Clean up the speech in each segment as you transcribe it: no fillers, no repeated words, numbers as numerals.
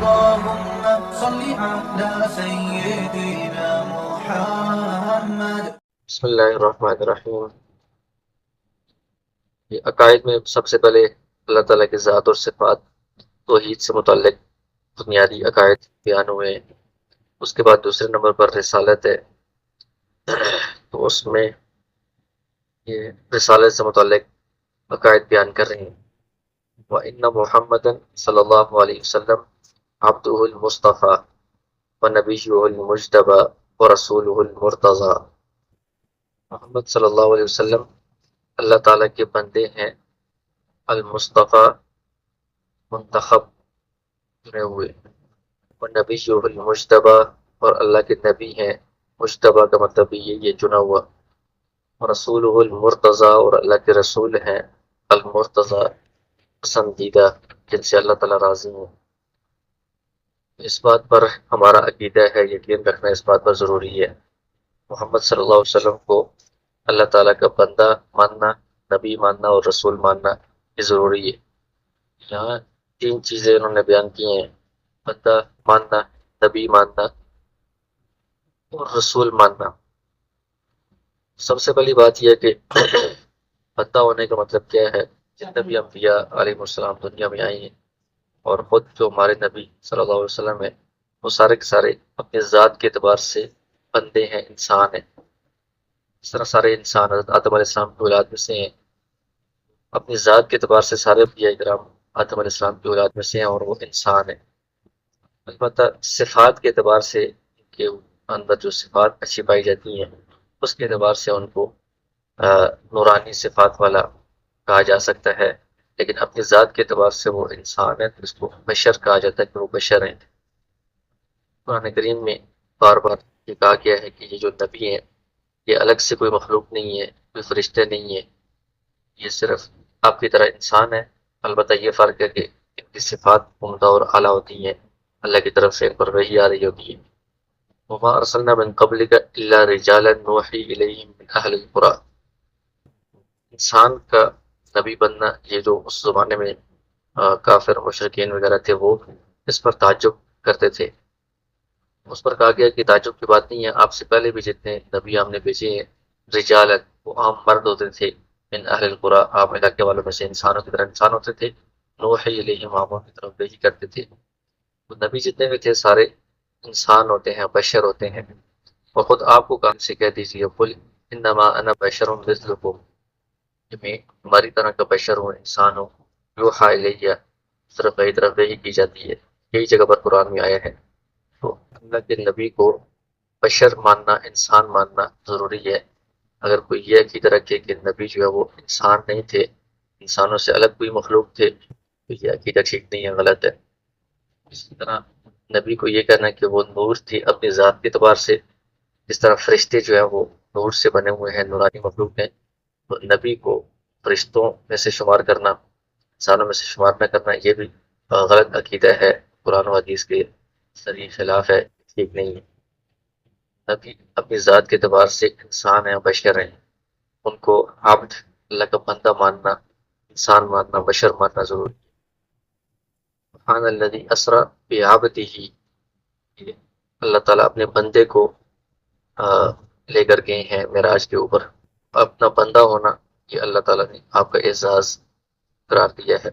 اللهم صل على سيدنا محمد. بسم اللہ الرحمن الرحیم. یہ عقائد میں سب سے پہلے اللہ تعالیٰ کی ذات اور صفات توحید سے متعلق بنیادی عقائد بیان ہوئے ہیں. اس کے بعد دوسرے نمبر پر رسالت ہے. تو اس میں یہ رسالت سے متعلق عقائد بیان کر رہے ہیں. وَإِنَّ مُحَمَّدًا صلی اللہ علیہ وسلم عبدہ المصطفیٰ ونبیہ المجتبیٰ ورسولہ المرتضیٰ. محمد صلی اللہ علیہ وسلم اللہ تعالیٰ کے بندے ہیں، المصطفیٰ منتخب چنے ہوئے، ونبیہ المجتبیٰ اور اللہ کے نبی ہیں. مجتبیٰ کا مطلب بھی یہ چنا ہوا. رسولہ المرتضیٰ اور اللہ کے رسول ہیں المرتضیٰ پسندیدہ، جن سے اللہ تعالیٰ راضی ہوں. اس بات پر ہمارا عقیدہ ہے، یقین رکھنا اس بات پر ضروری ہے. محمد صلی اللہ علیہ وسلم کو اللہ تعالیٰ کا بندہ ماننا، نبی ماننا اور رسول ماننا یہ ضروری ہے. یہاں تین چیزیں انہوں نے بیان کی ہیں: بندہ ماننا، نبی ماننا اور رسول ماننا. سب سے پہلی بات یہ ہے کہ بندہ ہونے کا مطلب کیا ہے. جتنے بھی انبیاء علیہ السلام دنیا میں آئے ہیں اور خود جو ہمارے نبی صلی اللہ علیہ وسلم ہیں، وہ سارے کے سارے اپنے ذات کے اعتبار سے بندے ہیں، انسان ہیں. اس طرح سارے انسان حضرت آدم علیہ السلام کی اولاد میں سے ہیں. اپنی ذات کے اعتبار سے سارے انبیاء کرام آدم علیہ السلام کی اولاد میں سے ہیں اور وہ انسان ہیں. البتہ صفات کے اعتبار سے ان کے اندر جو صفات اچھی پائی جاتی ہیں، اس کے اعتبار سے ان کو نورانی صفات والا کہا جا سکتا ہے. لیکن اپنی ذات کے اعتبار سے وہ انسان ہے، تو اس کو بشر کہا جاتا ہے کہ وہ بشر ہیں. قرآن کریم میں بار بار یہ کہا گیا ہے کہ یہ جو نبی ہیں یہ الگ سے کوئی مخلوق نہیں ہے، کوئی فرشتے نہیں ہے، یہ صرف آپ کی طرح انسان ہے. البتہ یہ فرق ہے کہ ان کی صفات عمدہ اور اعلیٰ ہوتی ہیں، اللہ کی طرف سے ان پر وحی آ رہی ہوتی ہے. وما ارسلنا من قبلک الا رجالا نوحی الیہم من اہل القری. انسان کا نبی بننا، یہ جو اس زمانے میں کافر مشرکین وغیرہ تھے وہ اس پر تعجب کرتے تھے. اس پر کہا گیا کہ تعجب کی بات نہیں ہے، آپ سے پہلے بھی جتنے نبی ہم نے بھیجے ہیں رجالا، وہ عام مرد ہوتے تھے، من اہل القری عام علاقے والوں میں سے انسانوں کی طرح انسان ہوتے تھے. نوحی الیہم عاموں کی طرف وحی کرتے تھے. تو نبی جتنے بھی تھے سارے انسان ہوتے ہیں، بشر ہوتے ہیں. اور خود آپ کو کہاں سے کہہ دیجیے قل انما انا بشر مثلکم، کہ میں ہماری طرح کا بشر ہوں، انسان ہوں. یوحیٰ الیہ، صرف میری طرف وحی کی جاتی ہے. یہی جگہ پر قرآن میں آیا ہے. تو اللہ کے نبی کو بشر ماننا، انسان ماننا ضروری ہے. اگر کوئی یہ عقیدہ رکھے کہ نبی جو ہے وہ انسان نہیں تھے، انسانوں سے الگ کوئی مخلوق تھے، تو یہ عقیدہ ٹھیک نہیں ہے، غلط ہے. اسی طرح نبی کو یہ کہنا کہ وہ نور تھی اپنی ذات کے اعتبار سے، جس طرح فرشتے جو ہیں وہ نور سے بنے ہوئے ہیں، نورانی مخلوق ہیں. تو نبی کو فرشتوں میں سے شمار کرنا، انسانوں میں سے شمار نہ کرنا، یہ بھی غلط عقیدہ ہے، قرآن و حدیث کے صریح خلاف ہے، ٹھیک نہیں ہے. نبی اپنی ذات کے اعتبار سے انسان ہیں، بشر ہیں. ان کو عبد، اللہ کا بندہ ماننا، انسان ماننا، بشر ماننا ضروری ہے. سبحان الذی اسری بعبدہ، اللہ تعالیٰ اپنے بندے کو لے کر گئے ہیں معراج کے اوپر. اپنا بندہ ہونا یہ اللہ تعالیٰ نے آپ کا اعزاز قرار دیا ہے،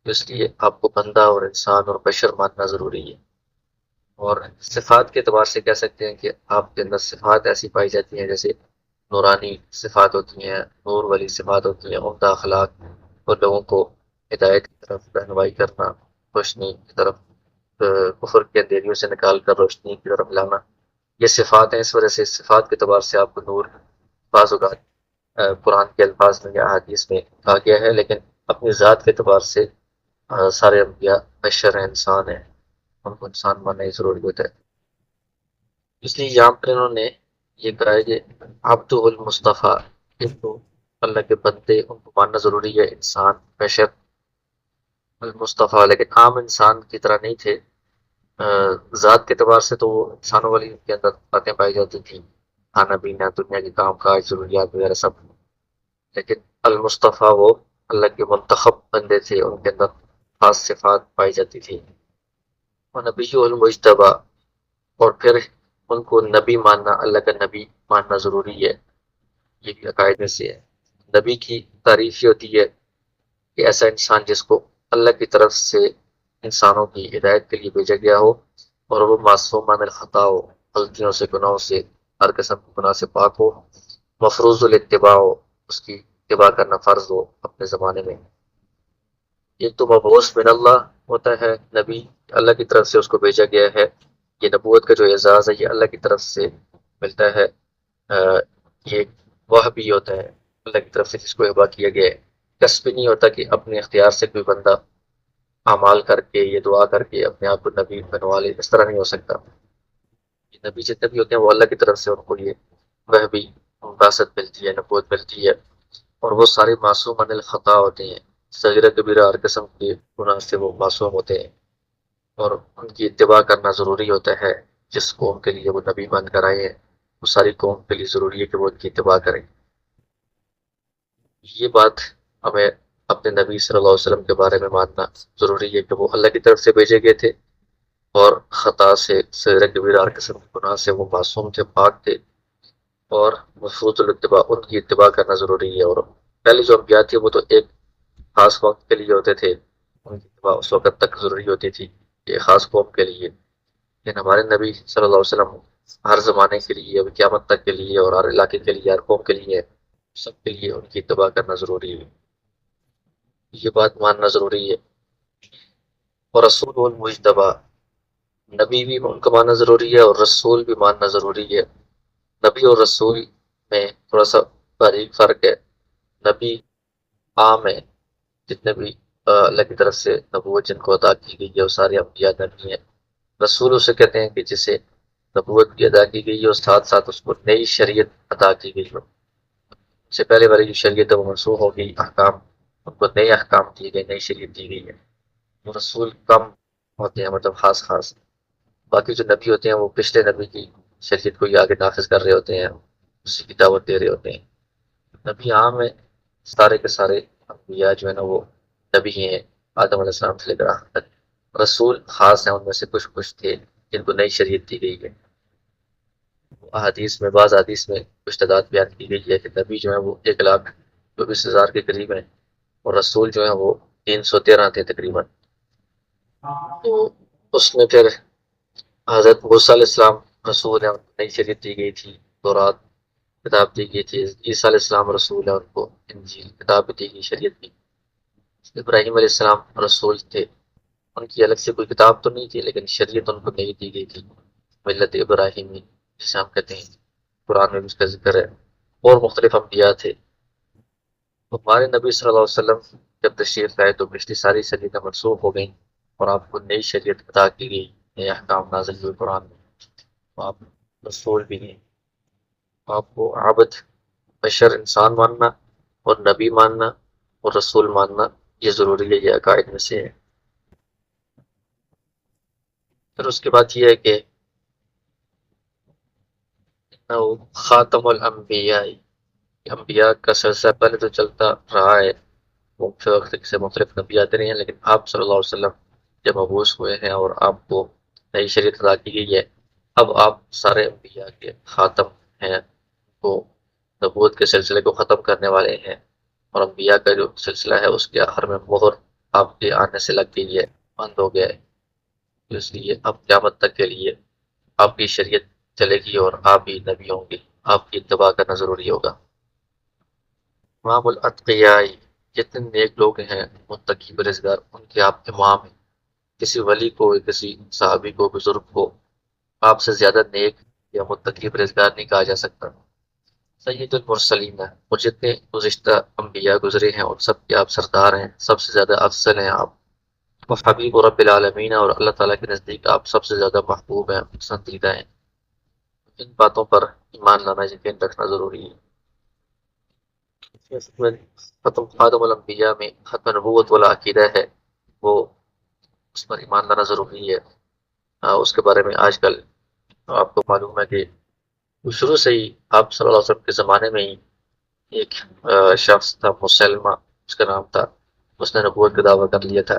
اس لیے آپ کو بندہ اور انسان اور بشر ماننا ضروری ہے. اور صفات کے اعتبار سے کہہ سکتے ہیں کہ آپ کے اندر صفات ایسی پائی جاتی ہیں جیسے نورانی صفات ہوتی ہیں، نور والی صفات ہوتی ہیں، عمدہ اخلاق اور لوگوں کو ہدایت کی طرف رہنمائی کرنا، روشنی کی طرف، کفر کے اندھیریوں سے نکال کر روشنی کی طرف لانا، یہ صفات ہیں. اس وجہ سے صفات کے اعتبار سے آپ کو نور بعض اوقات قرآن کے الفاظ میں یا حدیث میں کہا گیا ہے، لیکن اپنی ذات کے اعتبار سے سارے انبیاء بشر ہیں، انسان ہیں، ان کو انسان ماننا ہی ضروری ہوتا ہے. اس لیے یہاں پر انہوں نے یہ کہا ہے کہ عبد المصطفیٰ، ان کو اللہ کے بندے، ان کو ماننا ضروری ہے، انسان بشر المصطفیٰ. لیکن عام انسان کی طرح نہیں تھے. ذات کے اعتبار سے تو وہ انسانوں والی ان کے اندر باتیں پائی جاتی تھیں، کھانا پینا، دنیا کے کام کاج، ضروریات وغیرہ سب. لیکن المصطفیٰ وہ اللہ کے منتخب بندے تھے، ان کے اندر خاص صفات پائی جاتی تھی. نبی المجتبہ، اور پھر ان کو نبی ماننا، اللہ کا نبی ماننا ضروری ہے، یہ بھی عقائد میں سے ہے۔ نبی کی تعریف یہ ہوتی ہے کہ ایسا انسان جس کو اللہ کی طرف سے انسانوں کی ہدایت کے لیے بھیجا گیا ہو، اور وہ معصوم عن الخطا ہو، غلطیوں سے، گناہوں سے، ہر قسم کے گناہ سے پاک ہو، مفروض الاتباع ہو، اس کی اتباع کرنا فرض ہو اپنے زمانے میں۔ ایک تو مبعوث من اللہ ہوتا ہے نبی، اللہ کی طرف سے اس کو بھیجا گیا ہے، یہ نبوت کا جو اعزاز ہے یہ اللہ کی طرف سے ملتا ہے۔ یہ ایک وحی ہوتا ہے اللہ کی طرف سے جس کو ہبا کیا گیا ہے، کسب نہیں ہوتا کہ اپنے اختیار سے کوئی بندہ اعمال کر کے، یہ دعا کر کے اپنے آپ کو نبی بنوا لے، اس طرح نہیں ہو سکتا۔ یہ نبی جتنے بھی ہوتے ہیں وہ اللہ کی طرف سے ان کو یہ وحی، وراثت ملتی ہے، نبوت ملتی ہے، اور وہ سارے معصوم عن الخطا ہوتے ہیں، صغیرہ کبیرہ ہر قسم کے گناہ سے وہ معصوم ہوتے ہیں، اور ان کی اتباع کرنا ضروری ہوتا ہے۔ جس قوم کے لیے وہ نبی بن کر آئے ہیں وہ ساری قوم کے لیے ضروری ہے کہ وہ ان کی اتباع کریں۔ یہ بات ہمیں اپنے نبی صلی اللہ علیہ وسلم کے بارے میں ماننا ضروری ہے کہ وہ اللہ کی طرف سے بھیجے گئے تھے، اور خطا سے، صغیرہ کبیرہ ہر قسم کے گناہ سے وہ معصوم تھے، پاک تھے، اور مفروض الاتباع، ان کی اتباع کرنا ضروری ہے۔ اور پہلے جو انبیاء تھے وہ تو ایک خاص وقت کے لیے ہوتے تھے، ان کی اتباع اس وقت تک ضروری ہوتی تھی، ایک خاص قوم کے لیے، لیکن ہمارے نبی صلی اللہ علیہ وسلم ہر زمانے کے لیے، ابھی قیامت تک کے لیے، اور ہر علاقے کے لیے، ہر قوم کے لیے، سب کے لیے ان کی اتباع کرنا ضروری ہے، یہ بات ماننا ضروری ہے۔ اور رسول المجتبیٰ، نبی بھی ان کا ماننا ضروری ہے اور رسول بھی ماننا ضروری ہے۔ نبی اور رسول میں تھوڑا سا باریک فرق ہے۔ نبی عام ہے، جتنے بھی اللہ کی طرف سے نبوت جن کو عطا کی گئی ہے وہ سارے انبیاء نبی ہیں۔ رسول اسے کہتے ہیں کہ جسے نبوت بھی ادا کی گئی ہے اور ساتھ ساتھ اس کو نئی شریعت عطا کی گئی ہو، اس سے پہلے والی جو شریعت ہے وہ منسوخ ہو گئی، احکام، ان کو نئے احکام دیے گئے، نئی شریعت دی گئی ہے۔ وہ رسول کم ہوتے ہیں، مطلب خاص خاص، باقی جو نبی ہوتے ہیں وہ پچھلے نبی کی شریعت کو یہ آگے نافذ کر رہے ہوتے ہیں، اسی کی دعوت دے رہے ہوتے ہیں۔ نبی عام ہے، سارے کے سارے انبیاء جو ہے نا وہ نبی ہی ہیں، آدم علیہ السلام سے لے کر آخر تک۔ رسول خاص ہیں، ان میں سے کچھ تھے جن کو نئی شریعت دی گئی ہے۔ احادیث میں، بعض حدیث میں کچھ تعداد بیان کی گئی ہے کہ نبی جو ہیں وہ 1,24,000 کے قریب ہیں، اور رسول جو ہیں وہ 313 تھے تقریباً۔ تو اس میں پھر حضرت موسیٰ علیہ السلام رسول ہیں، ان کو نئی شریعت دی گئی تھی، تورات کتاب دی گئی تھی۔ عیسیٰ علیہ السلام رسول ہیں، ان کو انجیل کتاب دی گئی، شریعت کی۔ ابراہیم علیہ السلام رسول تھے، ان کی الگ سے کوئی کتاب تو نہیں تھی لیکن شریعت ان کو نہیں دی گئی تھی، ملت ابراہیمی جسے ہم کہتے ہیں، قرآن میں بھی اس کا ذکر ہے۔ اور مختلف انبیاء تھے۔ ہمارے نبی صلی اللہ علیہ وسلم جب تشریف لائے تو پچھلی ساری شریعتیں منسوخ ہو گئیں اور آپ کو نئی شریعت عطا کی گئی، نئے احکام نازل ہوئے قرآن میں۔ آپ رسول بھی ہیں، آپ کو عابد بشر انسان ماننا، اور نبی ماننا اور رسول ماننا یہ ضروری ہے، یہ عقائد میں سے ہے۔ پھر اس کے بعد یہ ہے کہ خاتم الانبیاء، انبیاء کا سلسلہ پہلے تو چلتا رہا ہے، مختلف وقت سے مختلف نبی آتے رہے ہیں، لیکن آپ صلی اللہ علیہ وسلم جب مبعوث ہوئے ہیں اور آپ کو نئی شریعت عطا کی گئی ہے، اب آپ سارے انبیاء کے خاتم ہیں، تو نبوت کے سلسلے کو ختم کرنے والے ہیں، اور انبیاء کا جو سلسلہ ہے اس کے آخر میں مہر آپ کے آنے سے لگ گئی ہے، بند ہو گیا ہے، اس لیے اب قیامت تک کے لیے آپ کی شریعت چلے گی اور آپ بھی نبی ہوں گے، آپ کی اتباع کرنا ضروری ہوگا۔ امام الاتقیاء، جتنے نیک لوگ ہیں متقی پرہیزگار، ان کے آپ امام ہیں۔ کسی ولی کو، کسی صحابی کو، بزرگ کو آپ سے زیادہ نیک یا متقی پرہیزگار نہیں کہا جا سکتا۔ سید المرسلین ہے، اور جتنے گزشتہ انبیاء گزرے ہیں ان سب کے آپ سردار ہیں، سب سے زیادہ افضل ہیں آپ، وہ حبیب رب العالمین، اور اللہ تعالیٰ کے نزدیک آپ سب سے زیادہ محبوب ہیں، پسندیدہ ہیں۔ ان باتوں پر ایمان لانا، یقین رکھنا ضروری ہے۔ ختم خاتم الانبیاء میں ختم نبوت والا عقیدہ ہے، وہ اس پر ایمان لانا ضروری ہے۔ اس کے بارے میں آج کل آپ کو معلوم ہے کہ شروع سے ہی آپ صلی اللہ علیہ وسلم کے زمانے میں ہی ایک شخص تھا، مسلمہ اس کا نام تھا، اس نے نبوت کا دعویٰ کر لیا تھا،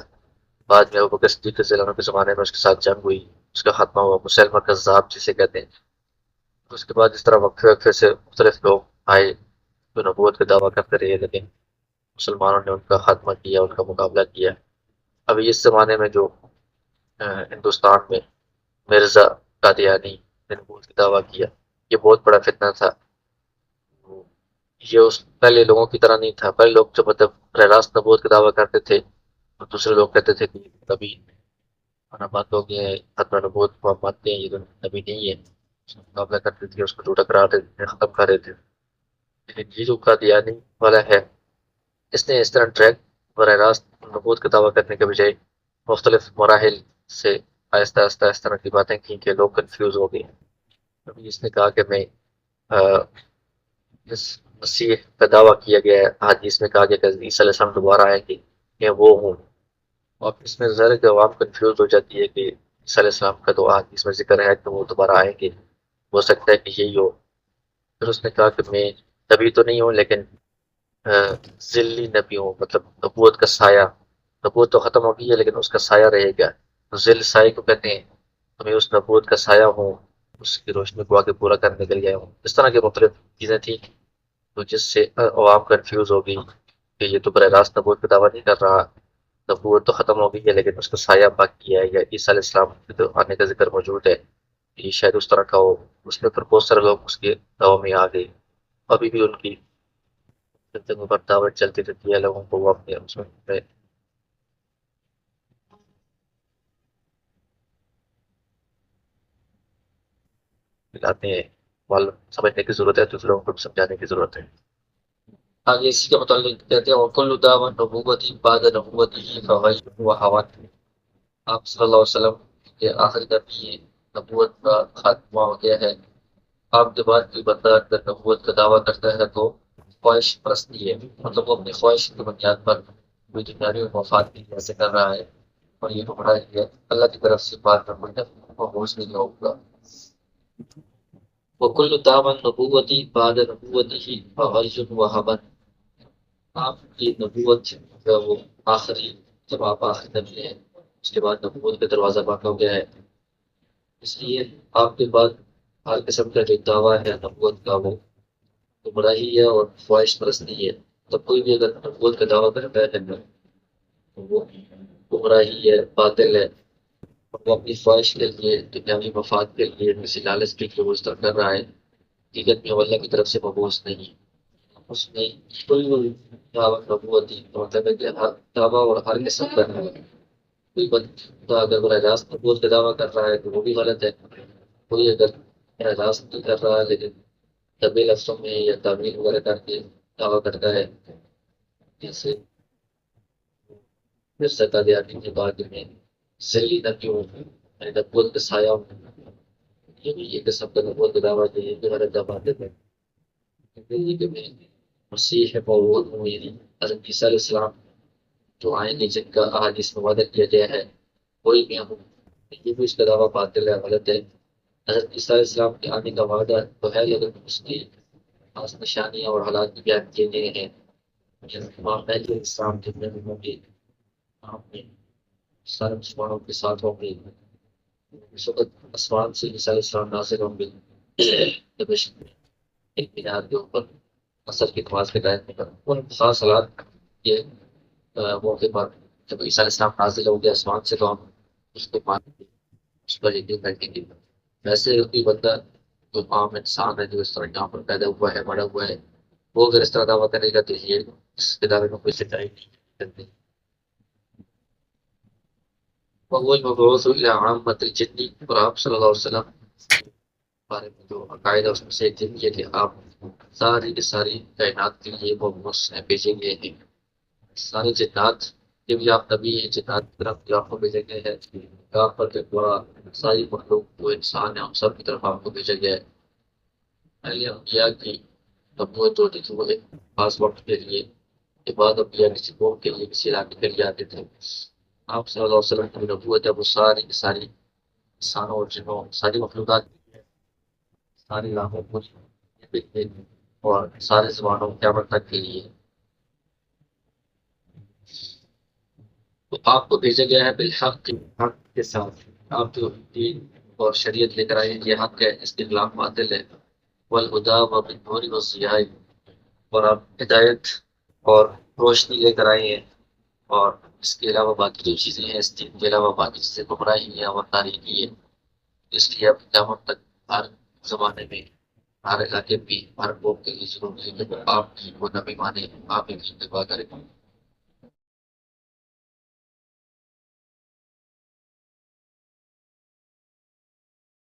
بعد میں ابو بکر صدیق رضی اللہ عنہ کے زمانے میں اس کے ساتھ جنگ ہوئی، اس کا خاتمہ ہوا، مسلمہ کذاب جسے کہتے ہیں۔ اس کے بعد اس طرح وقفے وقفے سے مختلف لوگ آئے جو نبوت کا دعویٰ کرتے رہے، لیکن مسلمانوں نے ان کا خاتمہ کیا، ان کا مقابلہ کیا۔ ابھی اس زمانے میں جو ہندوستان میں مرزا قادیانی نے نبوت کا دعویٰ کیا، یہ بہت بڑا فتنہ تھا۔ یہ اس پہلے لوگوں کی طرح نہیں تھا، پہلے لوگ جو مطلب براہ راست نبوت کا دعویٰ کرتے تھے، اور دوسرے لوگ کہتے تھے کہ نبی آنا بند ہو گیا ہے، ختم نبوت کو ہم مانتے ہیں، یہ تو نبی نہیں ہے، اس کا مقابلہ کرتے تھے، اس کو ٹوٹا کرا دیتے تھے، ختم کر دیتے تھے۔ لیکن یہ جو قادیانی والا ہے، اس نے اس طرح ڈائریکٹ براہ راست نبوت کا دعویٰ کرنے کے بجائے مختلف مراحل سے آہستہ آہستہ اس طرح کی باتیں کی کہ لوگ کنفیوز ہو گئے۔ ابھی اس نے کہا کہ میں اس مسیح کا دعویٰ کیا گیا ہے، حدیث میں کہا گیا کہ عیسیٰ علیہ السلام دوبارہ آئیں گے، میں وہ ہوں۔ اور اس میں ظاہر ہے کہ عوام کنفیوز ہو جاتی ہے کہ عیسیٰ علیہ السلام کا تو حدیث میں ذکر ہے کہ وہ دوبارہ آئیں گے، ہو سکتا ہے کہ یہی ہو۔ پھر اس نے کہا کہ میں نبی تو نہیں ہوں، لیکن ذلی نبی ہوں، مطلب نبوت کا سایہ، نبوت تو ختم ہو گئی ہے لیکن اس کا سایہ رہے گا۔ ذل سائے کو کہتے ہیں، تو میں اس نبوت کا سایہ ہوں، اس کی روشنی کو آگے پورا کرنے کے لیے آیا ہوں۔ اس طرح کی مختلف چیزیں تھیں، تو جس سے عوام کنفیوز ہو گئی کہ یہ تو براہ راست نبوت کا دعویٰ نہیں کر رہا، نبوت تو ختم ہو گئی ہے لیکن اس کا سایہ باقی ہے، یا عیسیٰ علیہ السلام کے تو آنے کا ذکر موجود ہے، یہ شاید اس طرح کا ہو۔ اس میں پھر بہت سارے لوگ اس کے دعووں میں آ گئے، ابھی بھی ان کی زندگی پر دعوت چلتی رہتی ہے، لوگوں کو وہ اپنے اس میں ملاتے ہیں۔ معلوم سمجھنے کی ضرورت ہے، دوسرے لوگوں کو بھی سمجھانے کی ضرورت ہے۔ آگے اسی کے متعلق کہتے ہیں وَكُلُّ دَعْوَةٍ نُبُوَّةٍ بَعْدَ نُبُوَّتِهِ فَغَيْرٌ وَهَوًى۔ آپ صلی اللہ علیہ وسلم کے آخری نبی نبوت کا خاتمہ ہو گیا ہے۔ آپ کے بعد کوئی بندہ اگر نبوت کا دعویٰ کرتا ہے تو خواہش پرستی ہے، مطلب وہ اپنی خواہش کی بنیاد پر کوئی دنیاوی مفاد کی وجہ سے کر رہا ہے، اور یہ گمراہی ہے، اللہ کی طرف سے بات پر کوئی محفوظ نہیں ہوگا۔ وَكُلُّ دَعْوَةٍ نُبُوَّةٍ بَعْدَ نُبُوَّتِهِ فَغَيٌّ وَهَوًى۔ آپ کی نبوت کا وہ آخری، جب آپ آخری نبی ہیں، اس کے بعد نبوت کا دروازہ بند ہو گیا ہے، اس لیے آپ کے بعد ہر قسم کا جو دعویٰ ہے نبوت کا وہ گمراہی ہے اور خواہش پرستی ہے۔ تب کوئی بھی اگر نبوت کا دعویٰ کرتا ہے تو وہ گمراہی ہے، باطل ہے، اور وہ اپنی خواہش کے لیے، دنیاوی مفاد کے لیے، کسی لالچ کے لیے وہ اس طرح کر رہا ہے، حقیقت میں وہ اللہ کی طرف سے مبعوث نہیں ہے۔ اس میں کوئی دعوت نبوت ہی مطلب ہے کہ ہر دعویٰ اور ہر قسم کا کوئی بندہ اگر براہ راست نبوت کا دعویٰ کر رہا ہے تو وہ بھی غلط ہے۔ کوئی اگر براہ راست نہیں کر رہا ہے لیکن طبی لفظوں میں یا تعمیل وغیرہ کر کے دعویٰ کرتا ہے، جیسے مرزا قادیانی کے بارے میں ذلی نبیوں یعنی نبوت کا سایہ ہوں، یہ بھی ایک قسم کا نبوت کا دعویٰ ہے، یہ بھی غلط دعویٰ ہے کہ میں مسیح موعود ہوں، یعنی حضرت عیسیٰ علیہ السلام جو آئیں گے، جن کا احادیث میں وعدہ کیا گیا ہے، کوئی بھی ہوں، یہ بھی اس کا دعویٰ باطل ہے، غلط ہے۔ حضرت عیسیٰ علیہ السلام کے آنے کا وعدہ تو ہے، لیکن اس کی خاص نشانیاں اور حالات بھی بیان کیے گئے ہیں۔ امام مہدی علیہ السلام جتنے بھی ہوں گے، آپ نے سارے مسلمانوں کے ساتھ ہوں گے، اس وقت آسمان سے عیسیٰ علیہ السلام نازل ہوں گے دمشق میں ایک مینار کے اوپر عصر کی نماز کے ٹائم میں، ان خاص حالات کے موقع پر جب عیسیٰ علیہ السلام نازل ہو گیا آسمان سے، تو ہم اس کو مانیں گے، اس پر یقین رکھیں گے۔ ویسے کوئی بندہ جو عام انسان ہے، جو اس طرح یہاں پر پیدا ہوا ہے، بڑا ہوا ہے، وہ اگر اس طرح دعویٰ کرے گا تو یہ اس کے دعوے میں کوئی سچائی نہیں کرتی۔ وہ مبعوث الی عامۃ الجن، اور آپ صلی اللہ علیہ وسلم کے بارے میں جو عقائد ہے اس میں سے ایک دن یہ کہ آپ ساری کی ساری کائنات کے لیے مبعوث ہیں، بھیجے گئے ہیں۔ سارے جنات کے بھی آپ نبی ہیں، جنات کی طرف بھی آپ کو بھیجا گیا ہے، آپ پر جو بڑا ساری مخلوق جو انسان ہے ہم سب کی طرف آپ کو بھیجا گیا ہے۔ پہلے انبیاء کی نبوت ہوتی تھی، وہ ایک خاص وقت کے لیے، کے بعد انبیاء کسی قوم کے لیے، کسی علاقے کے لیے آتے تھے۔ آپ صلی اللہ علیہ وسلم کی نبوت ہے وہ ساری کی ساری انسانوں اور جنوں، ساری مخلوقات کے لیے، سارے علاقوں کو اور سارے زبانوں قیامت تک کے لیے۔ تو آپ کو بھیجا گیا ہے بالحق، حق کے ساتھ. آپ جو دین اور شریعت لے کر آئے ہیں یہ حق ہے، اس کے خلاف باطل ہے. والہدا وبالنور والضیاء، اور آپ ہدایت اور روشنی لے کر آئے ہیں، اور اس کے علاوہ باقی جو چیزیں ہیں اس دین کے علاوہ باقی چیزیں گمراہی ہیں اور تاریکی ہے. اس لیے اب قیامت تک ہر زمانے میں ہر علاقے بھی ہر قوم کے لیے ضروری ہے کہ وہ آپ کی وہ نبی مانے، آپ ان کی اتباع کریں.